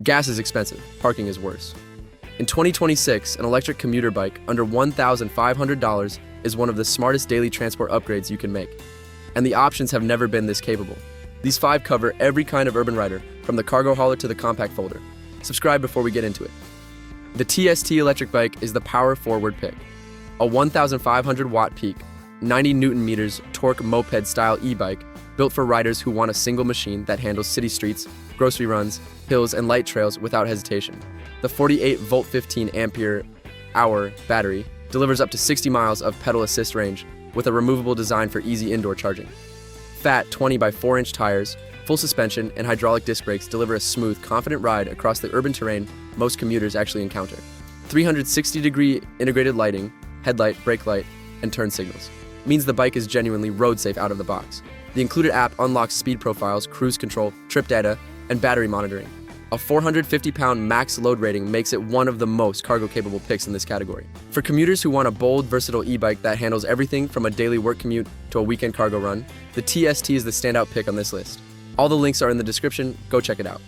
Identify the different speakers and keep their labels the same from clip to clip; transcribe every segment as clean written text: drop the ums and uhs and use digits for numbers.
Speaker 1: Gas is expensive, parking is worse. In 2026, an electric commuter bike under $1,500 is one of the smartest daily transport upgrades you can make. And the options have never been this capable. These 5 cover every kind of urban rider, from the cargo hauler to the compact folder. Subscribe before we get into it. The TST Electric Bike is the power-forward pick. A 1,500 watt peak, 90 Newton meters torque moped-style e-bike built for riders who want a single machine that handles city streets, grocery runs, hills, and light trails without hesitation. The 48-volt 15-ampere-hour battery delivers up to 60 miles of pedal assist range with a removable design for easy indoor charging. Fat 20 by 4-inch tires, full suspension, and hydraulic disc brakes deliver a smooth, confident ride across the urban terrain most commuters actually encounter. 360-degree integrated lighting, headlight, brake light, and turn signals means the bike is genuinely road safe out of the box. The included app unlocks speed profiles, cruise control, trip data, and battery monitoring. A 450-pound max load rating makes it one of the most cargo-capable picks in this category. For commuters who want a bold, versatile e-bike that handles everything from a daily work commute to a weekend cargo run, the TST is the standout pick on this list. All the links are in the description, go check it out.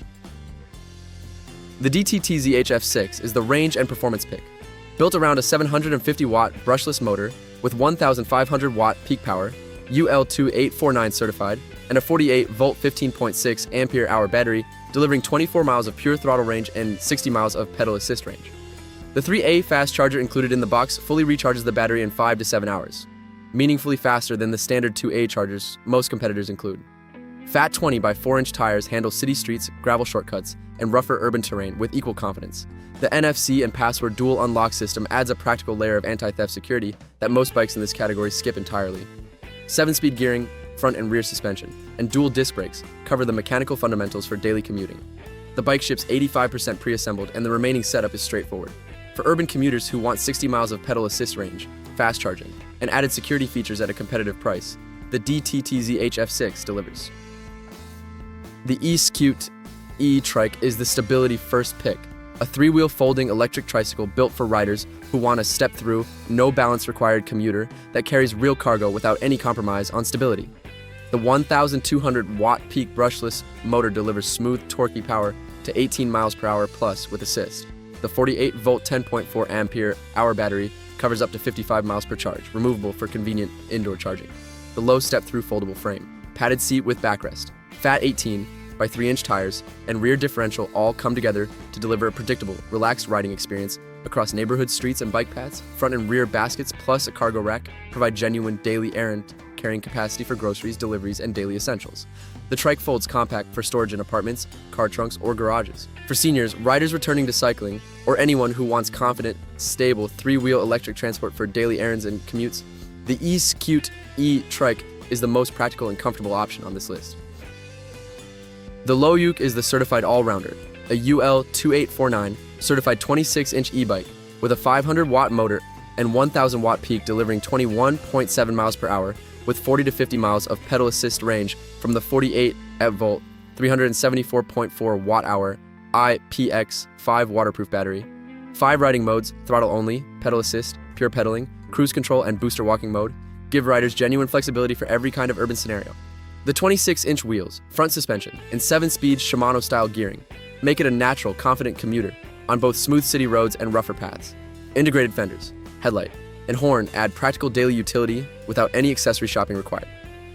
Speaker 1: The DTTZH F6 is the range and performance pick. Built around a 750-watt brushless motor with 1,500-watt peak power, UL2849 certified, and a 48-volt 15.6 ampere-hour battery delivering 24 miles of pure throttle range and 60 miles of pedal assist range. The 3A fast charger included in the box fully recharges the battery in 5 to 7 hours, meaningfully faster than the standard 2A chargers most competitors include. Fat 20 by 4-inch tires handle city streets, gravel shortcuts, and rougher urban terrain with equal confidence. The NFC and password dual unlock system adds a practical layer of anti-theft security that most bikes in this category skip entirely. 7-speed gearing, front and rear suspension, and dual disc brakes cover the mechanical fundamentals for daily commuting. The bike ships 85% pre-assembled and the remaining setup is straightforward. For urban commuters who want 60 miles of pedal assist range, fast charging, and added security features at a competitive price, the DTTZH F6 delivers. The ESKUTE Trike is the stability first pick, a 3-wheel folding electric tricycle built for riders who want a step-through, no balance required commuter that carries real cargo without any compromise on stability. The 1,200-watt peak brushless motor delivers smooth, torquey power to 18 miles per hour plus with assist. The 48-volt 10.4 ampere-hour battery covers up to 55 miles per charge, removable for convenient indoor charging. The low step-through foldable frame, padded seat with backrest, fat 18 by 3-inch tires, and rear differential all come together to deliver a predictable, relaxed riding experience across neighborhood streets and bike paths. Front and rear baskets plus a cargo rack provide genuine daily errand carrying capacity for groceries, deliveries, and daily essentials. The Trike folds compact for storage in apartments, car trunks, or garages. For seniors, riders returning to cycling, or anyone who wants confident, stable 3-wheel electric transport for daily errands and commutes, the ESKUTE Trike is the most practical and comfortable option on this list. The Loeook is the certified all-rounder, a UL2849 certified 26-inch e-bike with a 500-watt motor and 1,000-watt peak delivering 21.7 miles per hour with 40 to 50 miles of pedal assist range from the 48-volt 374.4 watt-hour IPX5 waterproof battery. 5 riding modes, throttle only, pedal assist, pure pedaling, cruise control, and booster walking mode give riders genuine flexibility for every kind of urban scenario. The 26-inch wheels, front suspension, and 7-speed Shimano-style gearing make it a natural, confident commuter on both smooth city roads and rougher paths. Integrated fenders, headlight, and horn add practical daily utility without any accessory shopping required.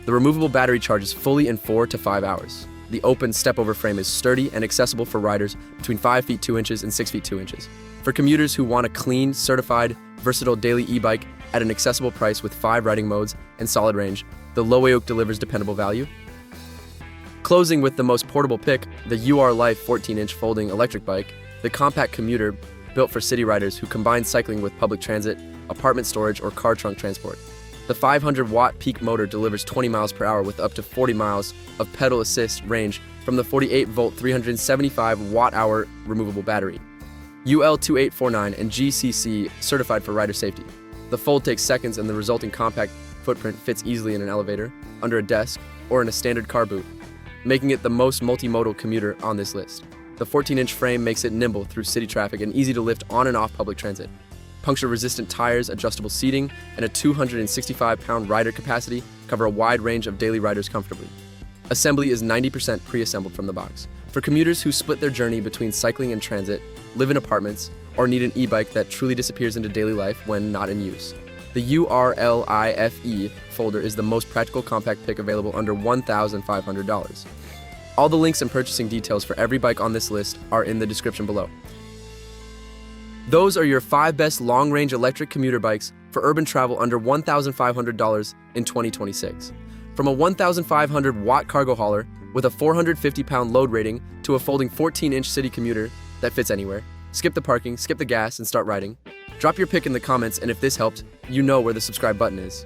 Speaker 1: The removable battery charges fully in 4 to 5 hours. The open step-over frame is sturdy and accessible for riders between 5 feet 2 inches and 6 feet 2 inches. For commuters who want a clean, certified, versatile daily e-bike at an accessible price with 5 riding modes and solid range, the Loeook delivers dependable value. Closing with the most portable pick, the URLIFE 14-inch folding electric bike, the compact commuter built for city riders who combine cycling with public transit, apartment storage, or car trunk transport. The 500-watt peak motor delivers 20 miles per hour with up to 40 miles of pedal assist range from the 48-volt 375 watt-hour removable battery. UL2849 and GCC certified for rider safety. The fold takes seconds and the resulting compact footprint fits easily in an elevator, under a desk, or in a standard car boot, making it the most multimodal commuter on this list. The 14-inch frame makes it nimble through city traffic and easy to lift on and off public transit. Puncture-resistant tires, adjustable seating, and a 265-pound rider capacity cover a wide range of daily riders comfortably. Assembly is 90% pre-assembled from the box, For commuters who split their journey between cycling and transit, live in apartments, or need an e-bike that truly disappears into daily life when not in use, the URLIFE folder is the most practical compact pick available under $1,500. All the links and purchasing details for every bike on this list are in the description below. Those are your 5 best long-range electric commuter bikes for urban travel under $1,500 in 2026. From a 1,500-watt cargo hauler with a 450-pound load rating to a folding 14-inch city commuter that fits anywhere. Skip the parking, skip the gas, and start riding. Drop your pick in the comments, and if this helped, you know where the subscribe button is.